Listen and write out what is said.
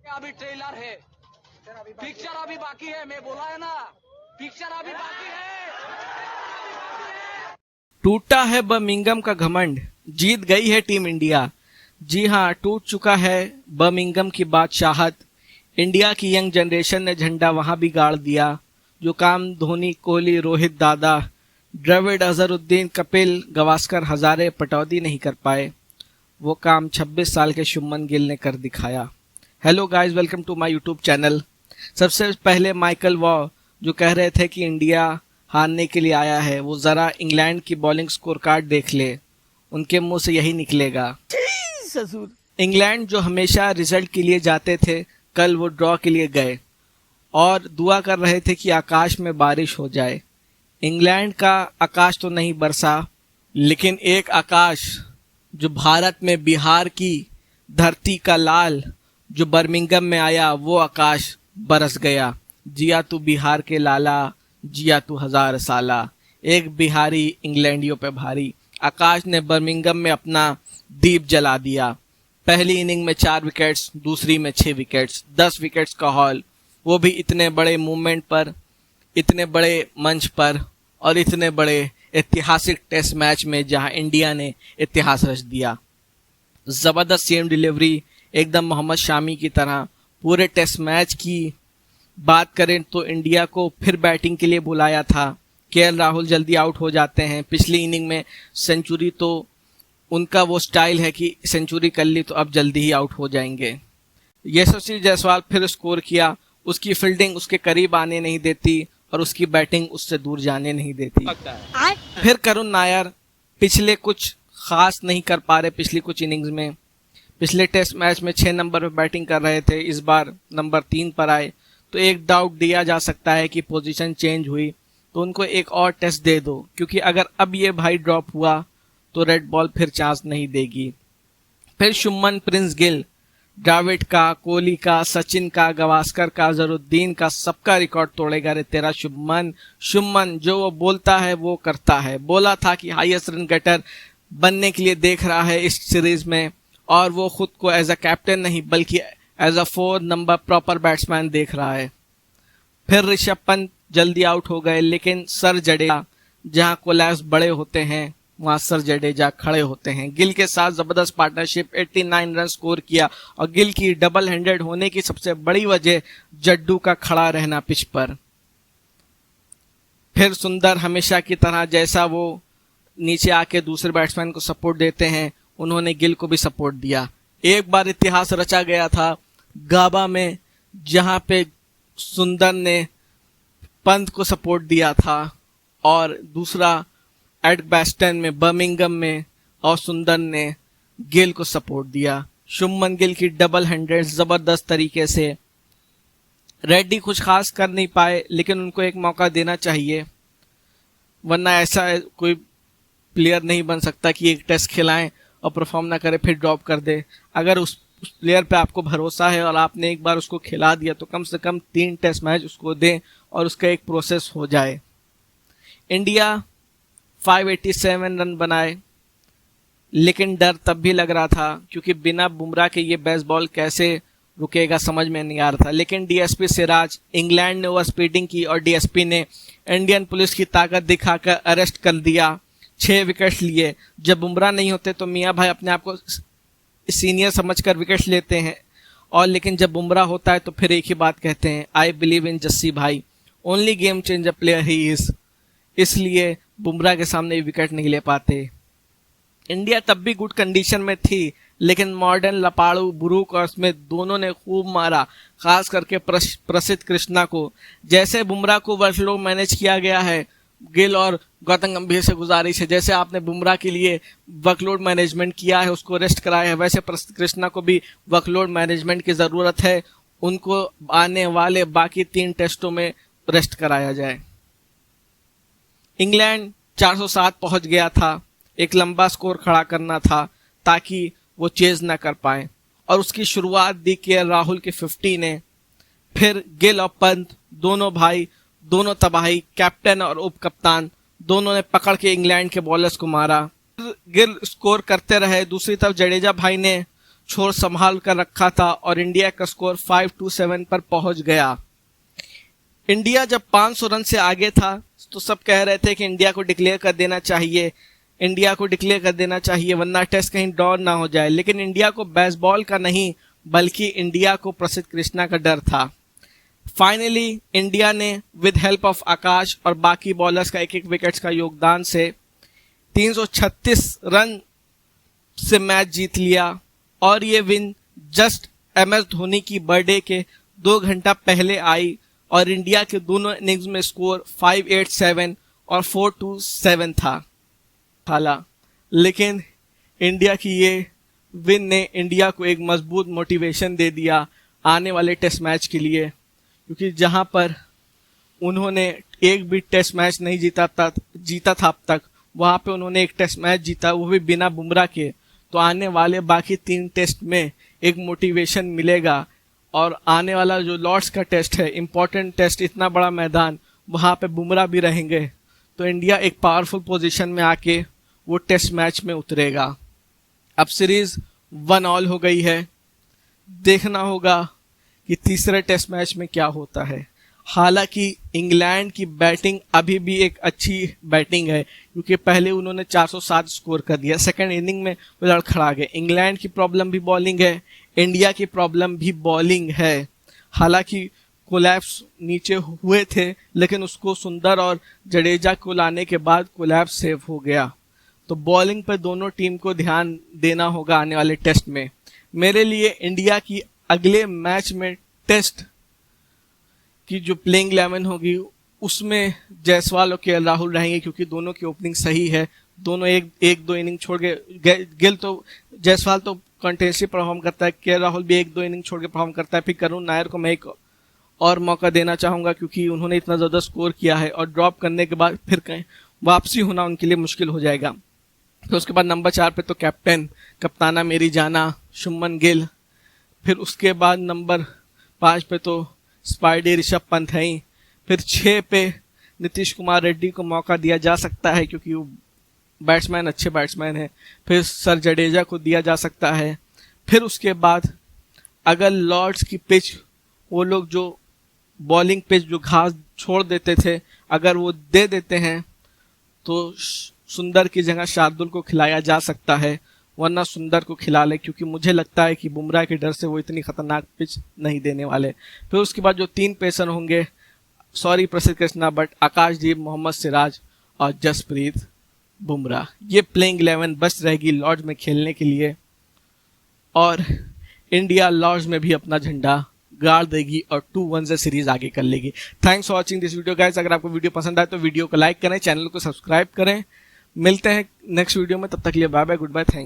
अभी ट्रेलर है, पिक्चर अभी बाकी है। मैं बोला है ना, पिक्चर अभी बाकी है। टूटा है बर्मिंघम का घमंड, जीत गई है टीम इंडिया। जी हां, टूट चुका है बर्मिंघम की बादशाहत। इंडिया की यंग जनरेशन ने झंडा वहां भी गाड़ दिया। जो काम धोनी, कोहली, रोहित, दादा, द्रविड़, अजहरुद्दीन, कपिल, गवास्कर, हजारे, पटौदी नहीं कर पाए, वो काम 26 साल के शुभमन गिल ने कर दिखाया। Hello guys, welcome to my YouTube channel. सबसे पहले माइकल वॉ जो कह रहे थे कि इंडिया हारने के लिए आया है, वो जरा इंग्लैंड की बॉलिंग स्कोर कार्ड देख ले, उनके मुंह से यही निकलेगा। इंग्लैंड जो हमेशा रिजल्ट के लिए जाते थे, कल वो ड्रॉ के लिए गए और दुआ कर रहे थे कि आकाश में बारिश हो जाए। इंग्लैंड का आकाश तो नहीं बरसा, लेकिन एक आकाश जो भारत में बिहार की धरती का लाल जो बर्मिंघम में आया, वो आकाश बरस गया। जिया तू बिहार के लाला, जिया तू 1000 साला। एक बिहारी इंग्लैंडियों पे भारी। आकाश ने बर्मिंघम में अपना दीप जला दिया। पहली इनिंग में 4 विकेट्स, दूसरी में 6 विकेट्स, 10 विकेट्स का हॉल, वो भी इतने बड़े मूवमेंट पर, इतने बड़े मंच पर और इतने बड़े ऐतिहासिक टेस्ट मैच में जहां इंडिया ने इतिहास रच दिया। जबरदस्त सीएम डिलीवरी, एकदम मोहम्मद शामी की तरह। पूरे टेस्ट मैच की बात करें तो इंडिया को फिर बैटिंग के लिए बुलाया था। केएल राहुल जल्दी आउट हो जाते हैं। पिछली इनिंग में सेंचुरी, तो उनका वो स्टाइल है कि सेंचुरी कर ली तो अब जल्दी ही आउट हो जाएंगे। यशस्वी जायसवाल फिर स्कोर किया। उसकी फील्डिंग उसके करीब आने नहीं देती और उसकी बैटिंग उससे दूर जाने नहीं देती। फिर करुण नायर पिछले कुछ खास नहीं कर पा रहे। पिछली कुछ इनिंग्स में, पिछले टेस्ट मैच में 6 नंबर पर बैटिंग कर रहे थे, इस बार नंबर 3 पर आए, तो एक डाउट दिया जा सकता है कि पोजीशन चेंज हुई, तो उनको एक और टेस्ट दे दो, क्योंकि अगर अब ये भाई ड्रॉप हुआ तो रेड बॉल फिर चांस नहीं देगी। फिर शुभमन, प्रिंस गिल, द्रविड़ का, कोहली का, सचिन का, गवास्कर का, अजहरुद्दीन का, सबका रिकॉर्ड तोड़ेगा रे तेरा शुभमन। शुभमन जो वो बोलता है वो करता है। बोला था कि हाईएस्ट रन गेटर बनने के लिए देख रहा है इस सीरीज में, और वो खुद को एज अ कैप्टन नहीं बल्कि as a 4 number proper batsman देख रहा है। फिर ऋषभ पंत जल्दी आउट हो गए, लेकिन सर जडेजा, जहां कोलैप्स बड़े होते हैं वहां सर जडेजा खड़े होते हैं। गिल के साथ जबरदस्त पार्टनरशिप, 89 रन स्कोर किया, और गिल की डबल हैंडेड होने की सबसे बड़ी वजह जड्डू का खड़ा रहना पिच पर। फिर सुंदर हमेशा की तरह, जैसा वो नीचे आके दूसरे बैट्समैन को सपोर्ट देते हैं, उन्होंने गिल को भी सपोर्ट दिया। एक बार इतिहास रचा गया था गाबा में, जहां पे सुंदर ने पंत को सपोर्ट दिया था, और दूसरा एडग्बास्टन में, बर्मिंघम में, और सुंदर ने गिल को सपोर्ट दिया। शुभमन गिल की डबल हैंडेड जबरदस्त तरीके से। रेड्डी कुछ खास कर नहीं पाए, लेकिन उनको एक मौका देना चाहिए, वरना ऐसा कोई प्लेयर नहीं बन सकता कि एक टेस्ट खिलाएं और परफॉर्म ना करे फिर ड्रॉप कर दे। अगर उस प्लेयर पे आपको भरोसा है और आपने एक बार उसको खिला दिया, तो कम से कम 3 टेस्ट मैच उसको दें और उसका एक प्रोसेस हो जाए। इंडिया 587 रन बनाए, लेकिन डर तब भी लग रहा था, क्योंकि बिना बुमराह के ये बेसबॉल कैसे रुकेगा समझ में नहीं आ रहा था। लेकिन डीएसपी सिराज, इंग्लैंड ने ओवर स्पीडिंग की और डीएसपी ने इंडियन पुलिस की ताकत दिखाकर अरेस्ट कर दिया। 6 विकेट लिए। जब बुमराह नहीं होते तो मियां भाई अपने आप को सीनियर समझकर विकेट लेते हैं, और लेकिन जब बुमराह होता है तो फिर एक ही बात कहते हैं, आई बिलीव इन जस्सी भाई, only game changer player he is. इसलिए बुमराह के सामने विकेट नहीं ले पाते। इंडिया तब भी गुड कंडीशन में थी, लेकिन मॉडर्न, लपाड़ू, बुरूक और स्मिथ दोनों ने खूब मारा, खास करके प्रसिद्ध कृष्णा को। जैसे बुमराह को वर्कलोड मैनेज किया गया है, गिल और गौतम गंभीर से गुजारिश है, जैसे आपने बुमराह के लिए वर्कलोड मैनेजमेंट किया है, उसको रेस्ट कराया है, वैसे कृष्णा को भी वर्कलोड मैनेजमेंट की जरूरत है। उनको आने वाले बाकी 3 टेस्टों में रेस्ट कराया जाए। इंग्लैंड 407 पहुंच गया था। एक लंबा स्कोर खड़ा करना था ताकि वो चेज ना कर पाए, और उसकी शुरुआत दी केएल राहुल के 50 ने। फिर गिल और पंत दोनों भाई, दोनों तबाही, कैप्टन और उप कप्तान, दोनों ने पकड़ के इंग्लैंड के बॉलर्स को मारा। गिल स्कोर करते रहे। दूसरी तरफ जडेजा भाई ने छोर संभाल कर रखा था और इंडिया का स्कोर 5-7 पर पहुंच गया। इंडिया जब 500 रन से आगे था तो सब कह रहे थे कि इंडिया को डिक्लेयर कर देना चाहिए, इंडिया को डिक्लेयर कर देना चाहिए वरना टेस्ट कहीं ड्रॉ ना हो जाए। लेकिन इंडिया को बेसबॉल का नहीं बल्कि इंडिया को प्रसिद्ध कृष्णा का डर था। फाइनली इंडिया ने विद हेल्प ऑफ आकाश और बाकी बॉलर्स का एक एक विकेट्स का योगदान से 336 रन से मैच जीत लिया और ये विन जस्ट MS धोनी की बर्थडे के 2 घंटा पहले आई और इंडिया के दोनों इनिंग्स में स्कोर 587 और 427 था। लेकिन इंडिया की ये विन ने इंडिया को एक मजबूत मोटिवेशन दे दिया आने वाले टेस्ट मैच के लिए, क्योंकि जहां पर उन्होंने एक भी टेस्ट मैच नहीं जीता था अब तक, वहां पे उन्होंने एक टेस्ट मैच जीता, वो भी बिना बुमराह के। तो आने वाले बाकी 3 टेस्ट में एक मोटिवेशन मिलेगा और आने वाला जो लॉर्ड्स का टेस्ट है, इंपॉर्टेंट टेस्ट, इतना बड़ा मैदान, वहां पे बुमराह भी रहेंगे तो इंडिया एक पावरफुल पोजीशन में आके वो टेस्ट मैच में उतरेगा। अब सीरीज 1-1 हो गई है, देखना होगा कि तीसरे टेस्ट मैच में क्या होता है। हालांकि इंग्लैंड की बैटिंग अभी भी एक अच्छी बैटिंग है, क्योंकि पहले उन्होंने 407 स्कोर कर दिया, सेकंड इनिंग में वो लड़खड़ा गए। इंग्लैंड की प्रॉब्लम भी बॉलिंग है, इंडिया की प्रॉब्लम भी बॉलिंग है। हालांकि कोलैप्स नीचे हुए थे लेकिन उसको सुंदर और जडेजा को लाने के बाद कोलैप्स सेव हो गया। तो बॉलिंग पर दोनों टीम को ध्यान देना होगा आने वाले टेस्ट में। मेरे लिए इंडिया की अगले मैच में टेस्ट की जो प्लेइंग 11 होगी उसमें जायसवाल और केएल राहुल रहेंगे, क्योंकि दोनों की ओपनिंग सही है। दोनों एक दो इनिंग छोड़ के, गिल तो जायसवाल तो कंटिन्यूसली परफॉर्म करता है, केएल राहुल भी 1-2 इनिंग छोड़ के परफॉर्म करता है। फिर करुण नायर को मैं एक और मौका देना चाहूंगा, क्योंकि उन्होंने इतना ज़्यादा स्कोर किया है और ड्रॉप करने के बाद फिर कहीं वापसी होना उनके लिए मुश्किल हो जाएगा। तो उसके बाद नंबर 4 पे तो कप्ताना मेरी जाना शुभमन गिल। फिर उसके बाद नंबर 5 पे तो स्पाइडी ऋषभ पंत है ही। फिर 6 पे नीतीश कुमार रेड्डी को मौका दिया जा सकता है, क्योंकि वो बैट्समैन अच्छे बैट्समैन है। फिर सर जडेजा को दिया जा सकता है। फिर उसके बाद अगर लॉर्ड्स की पिच, वो लोग जो बॉलिंग पिच जो घास छोड़ देते थे, अगर वो दे देते हैं तो सुंदर की जगह शार्दुल को खिलाया जा सकता है, वरना सुंदर को खिला ले, क्योंकि मुझे लगता है कि बुमराह के डर से वो इतनी खतरनाक पिच नहीं देने वाले। फिर उसके बाद जो 3 पेसर होंगे, सॉरी प्रसिद्ध कृष्णा, बट आकाशदीप, मोहम्मद सिराज और जसप्रीत बुमराह, ये प्लेइंग 11 बस रहेगी लॉर्ड्स में खेलने के लिए। और इंडिया लॉर्ड्स में भी अपना झंडा गाड़ देगी और 2-1 से सीरीज आगे कर लेगी। Thanks for watching this video guys. अगर आपको वीडियो पसंद आए तो वीडियो को लाइक करें, चैनल को सब्सक्राइब करें। मिलते हैं नेक्स्ट वीडियो में, तब तक के लिए bye bye, goodbye, thank